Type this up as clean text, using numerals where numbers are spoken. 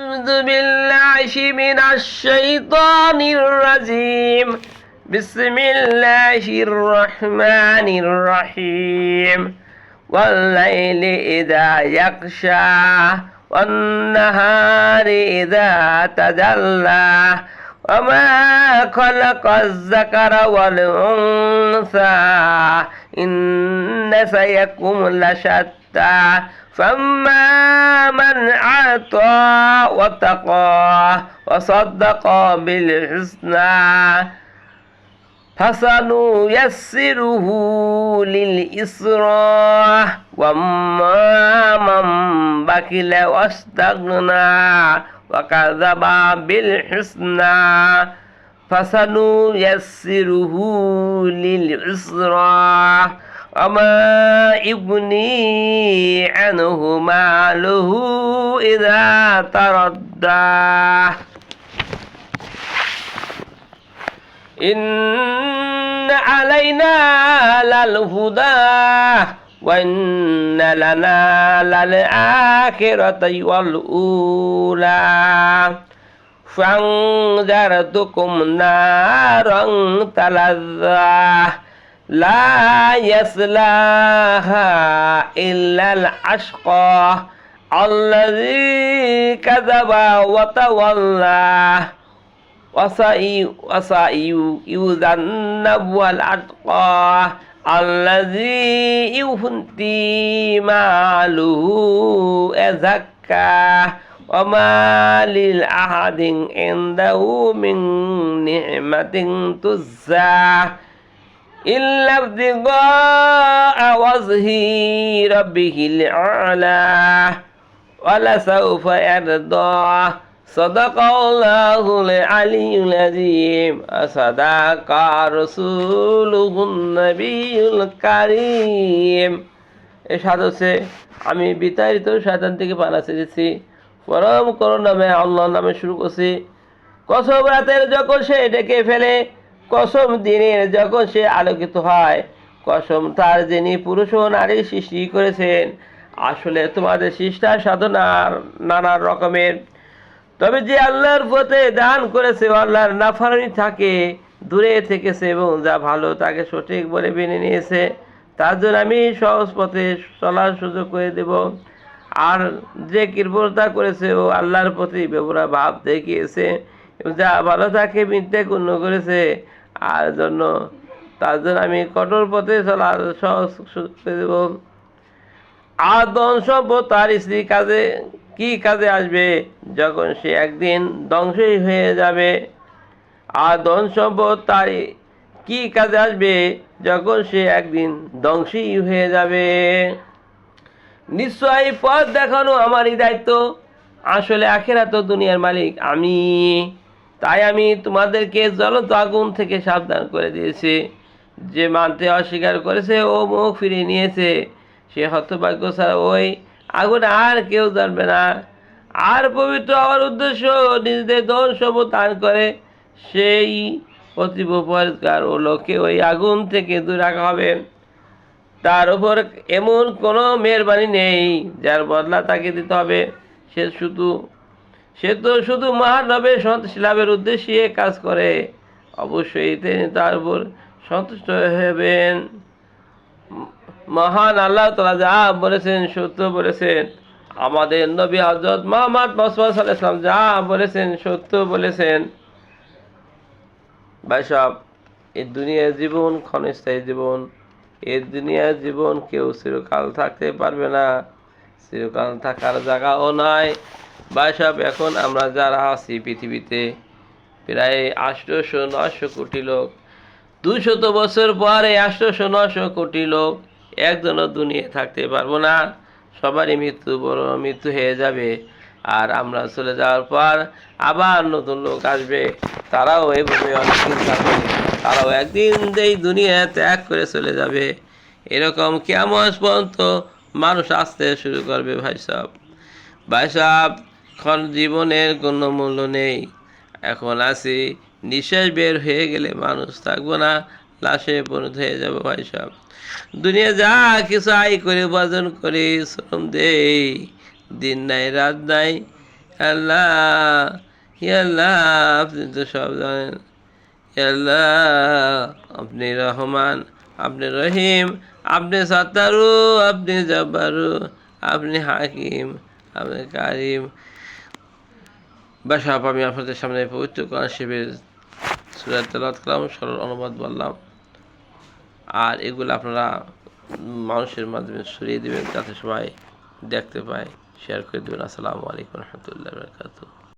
أعوذ بالله من الشيطان الرجيم. بسم الله الرحمن الرحيم. والليل إذا يغشى والنهار إذا تجلى وما خلق الذكر والأنثى إن سعيكم لشتى فأما من أعطى واتقى وصدق بالحسنى فسنيسره لليسرى وأما من بخل واستغنى وكذب بالحسنى فسنيسره للعسرى وما يغني عنه ماله إذا تردى إن علينا للهدى وإن لنا للآخرة والأولى فأنذرتكم نارا تلظى لا يصلاها إلا الأشقى الذي كذب وتولى وسيذنب الأتقى الذي يؤتي ماله يزكى وما لأحد عنده من نعمة تجزى إلا ابتغاء وجه ربه الأعلى ولسوف يرضى صدق الله العلي العظيم صدق رسوله النبي الكريم। এরশাদ হচ্ছে, আমি বিতাড়িত শয়তান থেকে পানা ছেড়েছি, পরম করুণাময় আল্লাহর নামে শুরু করছি। কসম রাতের যখন সে ডেকে ফেলে, কসম দিনের যখন সে আলোকিত হয়, কসম তার যিনি পুরুষ ও নারী সৃষ্টি করেছেন। আসলে তোমাদের সৃষ্টা সাধনার নানা রকমের, তবে যে আল্লাহর পথে দান করেছে আল্লাহর নাফরমানি থাকে দূরে থেকেছে এবং যা ভালো তাকে সঠিক বলে মেনে নিয়েছে, তার জন্য আমি সহজ পথে চলার সুযোগ করে দেব। আর যে কৃপণতা করেছে ও আল্লাহর প্রতি বেপরোয়া ভাব দেখিয়েছে, যা ভালো তাকে মিথ্যে গণ্য করেছে, আর তার জন্য আমি কঠোর পথে চলার সহজ সুযোগ করে দেব। আর ধন সম্পদ তার স্ত্রী কি কাজে আসবে যখন সে একদিন ধ্বংসই হয়ে যাবে? আর ধন সম্পদ তার কি কাজে আসবে যখন সে একদিন ধ্বংসই হয়ে যাবে? নিশ্চয়ই পথ দেখানো আমারই দায়িত্ব। আসলে আখিরাত ও দুনিয়ার মালিক আমি, তাই আমি তোমাদেরকে জ্বলন্ত আগুন থেকে সাবধান করে দিয়েছি। যে মানতে অস্বীকার করেছে ও মুখ ফিরিয়ে নিয়েছে, সে হতভাগ্য ছাড়া ওই আগুন আর কেউ জানবে না। আর পবিত্র হওয়ার উদ্দেশ্য নিজেদের ধন সম্পদ দান করে সেই অতীব পরিষ্কার ও লোককে ওই আগুন থেকে দূরে রাখা হবে। তার উপর এমন কোনো মেহরবানি নেই যার বদলা তাকে দিতে হবে। সে তো শুধু মহান রবের সন্তুষ্টি লাভের উদ্দেশ্যে কাজ করে, অবশ্যই তিনি তার উপর সন্তুষ্ট হবেন। মহান আল্লাহ তাআলা যা বলেছেন সত্য বলেছেন, আমাদের নবী হযরত মুহাম্মদ মুস্তাফা সাল্লাল্লাহু আলাইহি ওয়াসাল্লাম যা বলেছেন সত্য বলেছেন। ভাই সাহেব, এই দুনিয়ার জীবন ক্ষণস্থায়ী জীবন। এই দুনিয়ার জীবন কেউ চিরকাল থাকতে পারবে না, চিরকাল থাকার জায়গাও নয়। ভাই সাহেব, এখন আমরা যারা আছি পৃথিবীতে প্রায় 800-900 কোটি লোক, 200 বছর পরে 800-900 কোটি লোক একজনও দুনিয়া থাকতে পারবো না। সবারই মৃত্যু হয়ে যাবে। আর আমরা চলে যাওয়ার পর আবার নতুন লোক আসবে, তারাও এভাবে অনেকদিন থাকবে, তারাও একদিন এই দুনিয়া ত্যাগ করে চলে যাবে। এরকম কিয়ামত পর্যন্ত মানুষ আসতে শুরু করবে। ভাই সাহেব, এখন জীবনের কোনো মূল্য নেই। এখন আছি, নিঃশ্বাস বের হয়ে গেলে মানুষ থাকবো না, লাশে পরিণত হয়ে যাবো। ভাই সাহেব, দুনিয়া যা কিছু আয় করে উপার্জন করে শ্রম দেই, দিন নাই রাত নাই, আল্লাহ, ইয়া আল্লাহ, আপনি তো সব জানেন। ইয়া আল্লাহ, আপনি রহমান, আপনি রহিম, আপনি সাত্তারু, আপনি জব্বারু, আপনি হাকিম, আপনি কারিম। বাসাপ আমি আপনাদের সামনে পবিত্র কোরআন শরীফের সূরা তেলাওয়াত করলাম, সরল অনুবাদ বললাম। আর এগুলো আপনারা মানুষের মাধ্যমে ছড়িয়ে দেবেন যাতে সবাই দেখতে পায়, শেয়ার করে দেবেন। আসসালামু আলাইকুম রহমতুল্লাহ বারাকাতুহু।